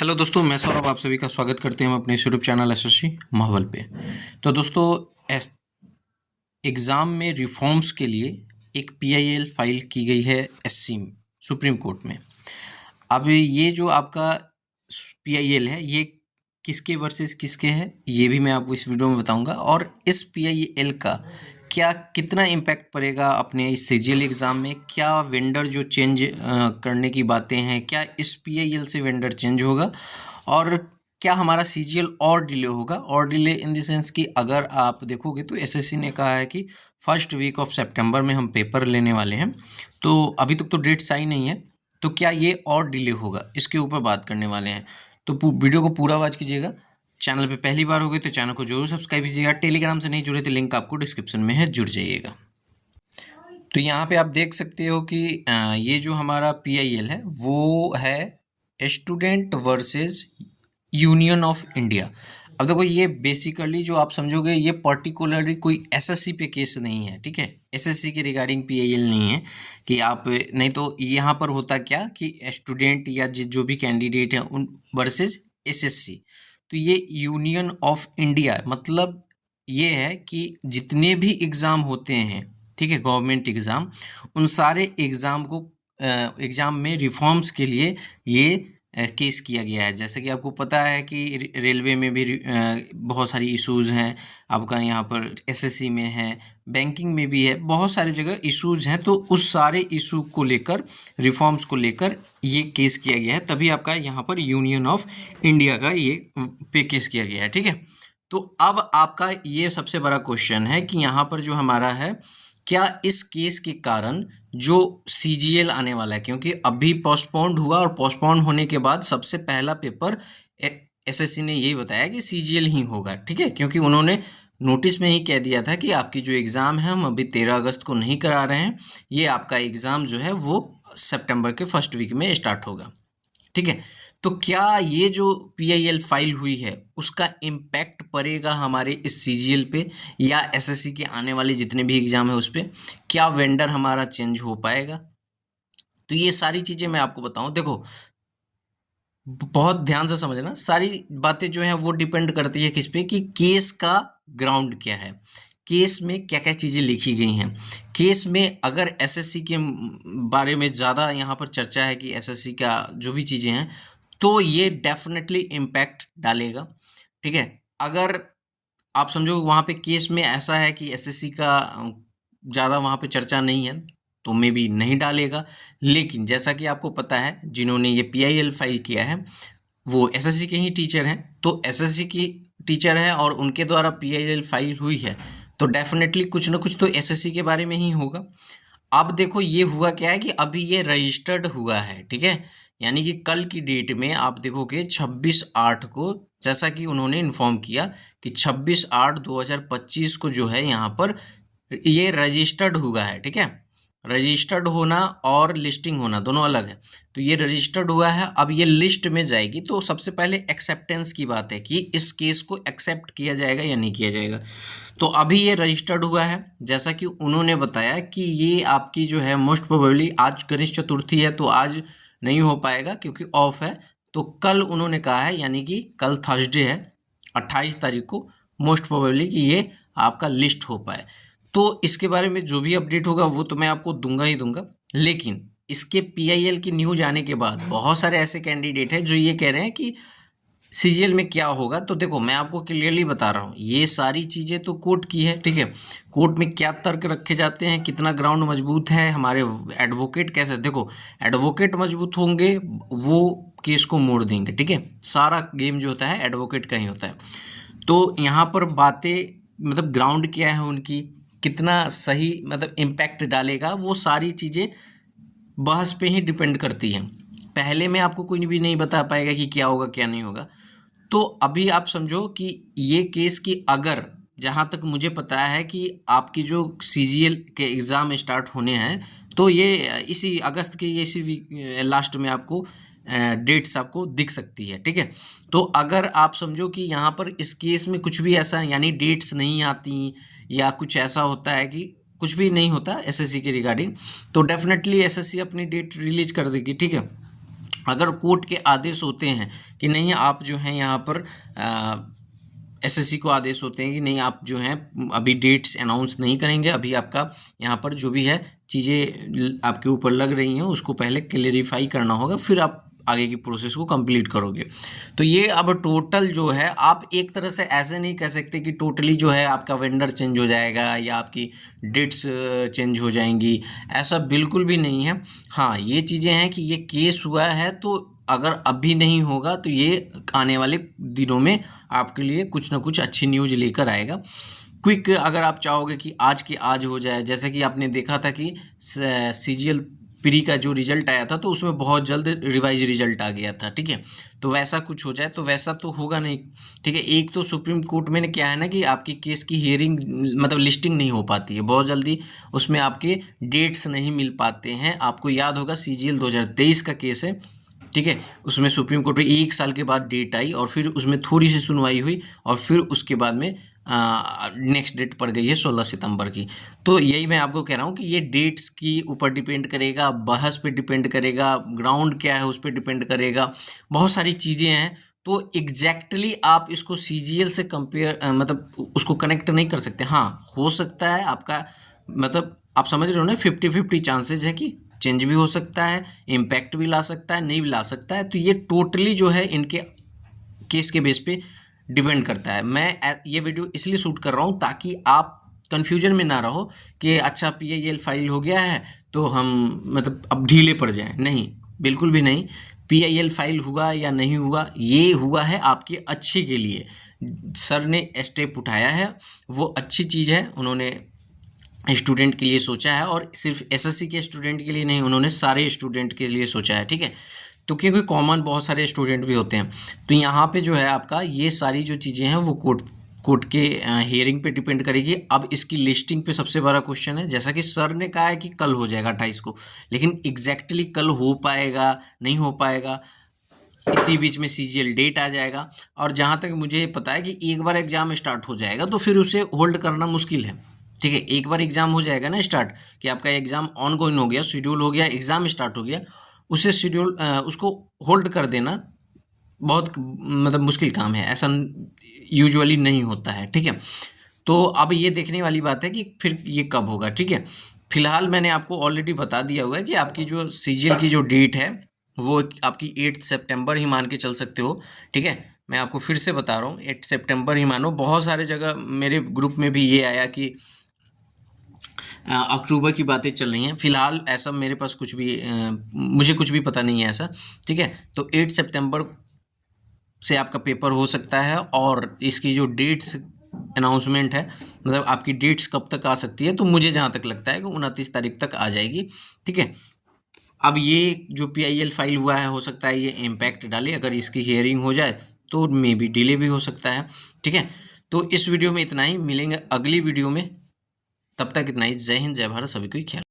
Hello दोस्तों, मैं सौरभ आप सभी का स्वागत करते हैं हम अपने यूट्यूब चैनल एसएससी माहौल पे। तो दोस्तों, एग्ज़ाम में रिफॉर्म्स के लिए एक पीआईएल फाइल की गई है एससी सुप्रीम कोर्ट में। अब ये जो आपका पीआईएल है, ये किसके वर्सेस किसके है, ये भी मैं आपको इस वीडियो में बताऊंगा। और इस पीआईएल का क्या कितना इम्पैक्ट पड़ेगा अपने इस सीजीएल एग्ज़ाम में, क्या वेंडर जो चेंज करने की बातें हैं, क्या इस पीआईएल से वेंडर चेंज होगा, और क्या हमारा सीजीएल और डिले होगा। और डिले इन द सेंस कि अगर आप देखोगे तो एसएससी ने कहा है कि फर्स्ट वीक ऑफ सितंबर में हम पेपर लेने वाले हैं। तो अभी तक तो डेट्स आई नहीं है, तो क्या ये और डिले होगा, इसके ऊपर बात करने वाले हैं। तो वीडियो को पूरा वॉच कीजिएगा। चैनल पे पहली बार हो गई तो चैनल को जरूर सब्सक्राइब कीजिएगा। टेलीग्राम से नहीं जुड़े तो लिंक आपको डिस्क्रिप्शन में है, जुड़ जाइएगा। तो यहाँ पे आप देख सकते हो कि ये जो हमारा पीआईएल है वो है student versus union of India. अब देखो, ये बेसिकली जो आप समझोगे, ये पर्टिकुलरली कोई एसएससी पे केस नहीं है, ठीक है। एसएससी के रिगार्डिंग पीआईएल नहीं है कि आप, नहीं तो यहाँ पर होता क्या कि स्टूडेंट या जो भी कैंडिडेट हैं उन वर्सेस एसएससी। तो ये यूनियन ऑफ इंडिया मतलब ये है कि जितने भी एग्ज़ाम होते हैं, ठीक है, गवर्नमेंट एग्ज़ाम, उन सारे एग्ज़ाम को एग्ज़ाम में रिफॉर्म्स के लिए ये केस किया गया है। जैसे कि आपको पता है कि रेलवे में भी बहुत सारी इश्यूज़ हैं, आपका यहाँ पर एसएससी में है, बैंकिंग में भी है, बहुत सारी जगह इश्यूज़ हैं। तो उस सारे इशू को लेकर, रिफॉर्म्स को लेकर ये केस किया गया है, तभी आपका यहाँ पर यूनियन ऑफ इंडिया का ये पे केस किया गया है, ठीक है। तो अब आपका ये सबसे बड़ा क्वेश्चन है कि यहाँ पर जो हमारा है, क्या इस केस के कारण जो सीजीएल आने वाला है, क्योंकि अभी पोस्टपोन्ड हुआ और पोस्टपोन्ड होने के बाद सबसे पहला पेपर एसएससी ने यही बताया कि सीजीएल ही होगा, ठीक है। क्योंकि उन्होंने नोटिस में ही कह दिया था कि आपकी जो एग्ज़ाम है हम अभी 13 अगस्त को नहीं करा रहे हैं, ये आपका एग्ज़ाम जो है वो सितंबर के फर्स्ट वीक में स्टार्ट होगा, ठीक है। तो क्या ये जो पीआईएल फाइल हुई है उसका इम्पैक्ट पड़ेगा हमारे इस सीजीएल पे, या एसएससी के आने वाले जितने भी एग्ज़ाम है उस पर, क्या वेंडर हमारा चेंज हो पाएगा। तो ये सारी चीज़ें मैं आपको बताऊं। देखो, बहुत ध्यान से समझना, सारी बातें जो हैं वो डिपेंड करती है किस पे, कि केस का ग्राउंड क्या है, केस में क्या क्या चीज़ें लिखी गई हैं। केस में अगर एसएससी के बारे में ज़्यादा यहाँ पर चर्चा है कि एसएससी का जो भी चीज़ें हैं, तो ये डेफिनेटली इम्पैक्ट डालेगा, ठीक है। अगर आप समझो वहाँ पे केस में ऐसा है कि एसएससी का ज़्यादा वहाँ पे चर्चा नहीं है, तो मे बी नहीं डालेगा। लेकिन जैसा कि आपको पता है, जिन्होंने ये पीआईएल फाइल किया है वो एसएससी के ही टीचर हैं, तो एसएससी की टीचर है और उनके द्वारा पीआईएल फाइल हुई है, तो डेफिनेटली कुछ ना कुछ तो एसएससी के बारे में ही होगा। अब देखो, ये हुआ क्या है कि अभी ये रजिस्टर्ड हुआ है, ठीक है। यानी कि कल की डेट में आप देखोगे 26/8 को, जैसा कि उन्होंने इन्फॉर्म किया कि 26/8/2025 को जो है यहाँ पर ये रजिस्टर्ड हुआ है, ठीक है। रजिस्टर्ड होना और लिस्टिंग होना दोनों अलग है। तो ये रजिस्टर्ड हुआ है, अब ये लिस्ट में जाएगी, तो सबसे पहले एक्सेप्टेंस की बात है कि इस केस को एक्सेप्ट किया जाएगा या नहीं किया जाएगा। तो अभी ये रजिस्टर्ड हुआ है, जैसा कि उन्होंने बताया कि ये आपकी जो है मोस्ट प्रोबेबली, आज गणेश चतुर्थी है तो आज नहीं हो पाएगा क्योंकि ऑफ है। तो कल उन्होंने कहा है, यानी कि कल थर्सडे है 28 तारीख को, मोस्ट प्रोबेबली कि ये आपका लिस्ट हो पाए। तो इसके बारे में जो भी अपडेट होगा वो तो मैं आपको दूंगा ही दूंगा। लेकिन इसके पीआईएल की न्यूज आने के बाद बहुत सारे ऐसे कैंडिडेट हैं जो ये कह रहे हैं कि सीजीएल में क्या होगा। तो देखो, मैं आपको क्लियरली बता रहा हूँ, ये सारी चीज़ें तो कोर्ट की है, ठीक है। कोर्ट में क्या तर्क रखे जाते हैं, कितना ग्राउंड मजबूत है, हमारे एडवोकेट कैसे, देखो एडवोकेट मजबूत होंगे वो केस को मोड़ देंगे, ठीक है। सारा गेम जो होता है एडवोकेट का ही होता है। तो यहाँ पर बातें, मतलब ग्राउंड क्या है उनकी, कितना सही मतलब इम्पैक्ट डालेगा, वो सारी चीज़ें बहस पे ही डिपेंड करती हैं। पहले में आपको कोई भी नहीं बता पाएगा कि क्या होगा क्या नहीं होगा। तो अभी आप समझो कि ये केस की, अगर जहाँ तक मुझे पता है कि आपकी जो सीजीएल के एग्ज़ाम स्टार्ट होने हैं, तो ये इसी अगस्त के इसी वीक लास्ट में आपको डेट्स आपको दिख सकती है, ठीक है। तो अगर आप समझो कि यहाँ पर इस केस में कुछ भी ऐसा, यानी डेट्स नहीं आती या कुछ ऐसा होता है कि कुछ भी नहीं होता एसएससी के रिगार्डिंग, तो डेफिनेटली एसएससी अपनी डेट रिलीज कर देगी, ठीक है। अगर कोर्ट के आदेश होते हैं कि नहीं आप जो हैं यहाँ पर एसएससी को आदेश होते हैं कि नहीं आप जो हैं अभी डेट्स अनाउंस नहीं करेंगे, अभी आपका यहाँ पर जो भी है चीज़ें आपके ऊपर लग रही हैं उसको पहले क्लेरिफाई करना होगा, फिर आप आगे की प्रोसेस को कंप्लीट करोगे। तो ये अब टोटल जो है आप एक तरह से ऐसे नहीं कह सकते कि टोटली जो है आपका वेंडर चेंज हो जाएगा या आपकी डेट्स चेंज हो जाएंगी, ऐसा बिल्कुल भी नहीं है। हाँ, ये चीज़ें हैं कि ये केस हुआ है तो अगर अभी नहीं होगा तो ये आने वाले दिनों में आपके लिए कुछ ना कुछ अच्छी न्यूज़ लेकर आएगा। क्विक अगर आप चाहोगे कि आज की आज हो जाए, जैसे कि आपने देखा था कि सीजीएल प्री का जो रिजल्ट आया था तो उसमें बहुत जल्द रिवाइज रिजल्ट आ गया था, ठीक है। तो वैसा कुछ हो जाए तो वैसा तो होगा नहीं, ठीक है। एक तो सुप्रीम कोर्ट में क्या है ना कि आपकी केस की हियरिंग मतलब लिस्टिंग नहीं हो पाती है बहुत जल्दी, उसमें आपके डेट्स नहीं मिल पाते हैं। आपको याद होगा सीजीएल 2023 का केस है, ठीक है। उसमें सुप्रीम कोर्ट में 1 साल के बाद डेट आई और फिर उसमें थोड़ी सी सुनवाई हुई और फिर उसके बाद में नेक्स्ट डेट पड़ गई है 16 सितंबर की। तो यही मैं आपको कह रहा हूँ कि ये डेट्स की ऊपर डिपेंड करेगा, बहस पे डिपेंड करेगा, ग्राउंड क्या है उस पर डिपेंड करेगा, बहुत सारी चीज़ें हैं। तो एग्जैक्टली आप इसको सीजीएल से कंपेयर मतलब उसको कनेक्ट नहीं कर सकते। हाँ, हो सकता है आपका मतलब आप समझ रहे हो ना, 50-50 चांसेज है कि चेंज भी हो सकता है, इम्पैक्ट भी ला सकता है, नहीं भी ला सकता है। तो ये टोटली जो है इनके केस के बेस पे डिपेंड करता है। मैं ये वीडियो इसलिए शूट कर रहा हूँ ताकि आप कन्फ्यूजन में ना रहो कि अच्छा पीआईएल फाइल हो गया है तो हम मतलब अब ढीले पड़ जाएं। नहीं, बिल्कुल भी नहीं। पीआईएल फाइल हुआ या नहीं हुआ, ये हुआ है आपके अच्छे के लिए। सर ने स्टेप उठाया है, वो अच्छी चीज़ है। उन्होंने स्टूडेंट के लिए सोचा है और सिर्फ एसएससी के स्टूडेंट के लिए नहीं, उन्होंने सारे स्टूडेंट के लिए सोचा है, ठीक है। तो क्योंकि कॉमन बहुत सारे स्टूडेंट भी होते हैं, तो यहाँ पे जो है आपका ये सारी जो चीज़ें हैं वो कोर्ट के हियरिंग पे डिपेंड करेगी। अब इसकी लिस्टिंग पे सबसे बड़ा क्वेश्चन है, जैसा कि सर ने कहा है कि कल हो जाएगा 28 को, लेकिन एग्जैक्टली कल हो पाएगा नहीं हो पाएगा, इसी बीच में सीजीएल डेट आ जाएगा। और जहाँ तक मुझे पता है कि एक बार एग्जाम स्टार्ट हो जाएगा तो फिर उसे होल्ड करना मुश्किल है, ठीक है। एक बार एग्जाम हो जाएगा ना स्टार्ट कि आपका एग्जाम ऑन गोइंग हो गया, शेड्यूल हो गया, एग्जाम स्टार्ट हो गया, उसे शेड्यूल उसको होल्ड कर देना बहुत मतलब मुश्किल काम है, ऐसा यूजुअली नहीं होता है, ठीक है। तो अब ये देखने वाली बात है कि फिर ये कब होगा, ठीक है। फिलहाल मैंने आपको ऑलरेडी बता दिया हुआ है कि आपकी जो सीजीएल की जो डेट है वो आपकी 8 सितंबर ही मान के चल सकते हो, ठीक है। मैं आपको फिर से बता रहा हूँ 8 सितंबर ही मानो। बहुत सारे जगह मेरे ग्रुप में भी ये आया कि अक्टूबर की बातें चल रही हैं। फिलहाल ऐसा मेरे पास कुछ भी मुझे कुछ भी पता नहीं है ऐसा, ठीक है। तो 8 सितंबर से आपका पेपर हो सकता है और इसकी जो डेट्स अनाउंसमेंट है मतलब आपकी डेट्स कब तक आ सकती है, तो मुझे जहाँ तक लगता है कि 29 तारीख तक आ जाएगी, ठीक है। अब ये जो पीआईएल फाइल हुआ है हो सकता है ये इम्पैक्ट डाले, अगर इसकी हियरिंग हो जाए तो मे बी डिले भी हो सकता है, ठीक है। तो इस वीडियो में इतना ही, मिलेंगे अगली वीडियो में, तब तक इतना ही। जय हिंद, जय भारत, सभी को ख्याल।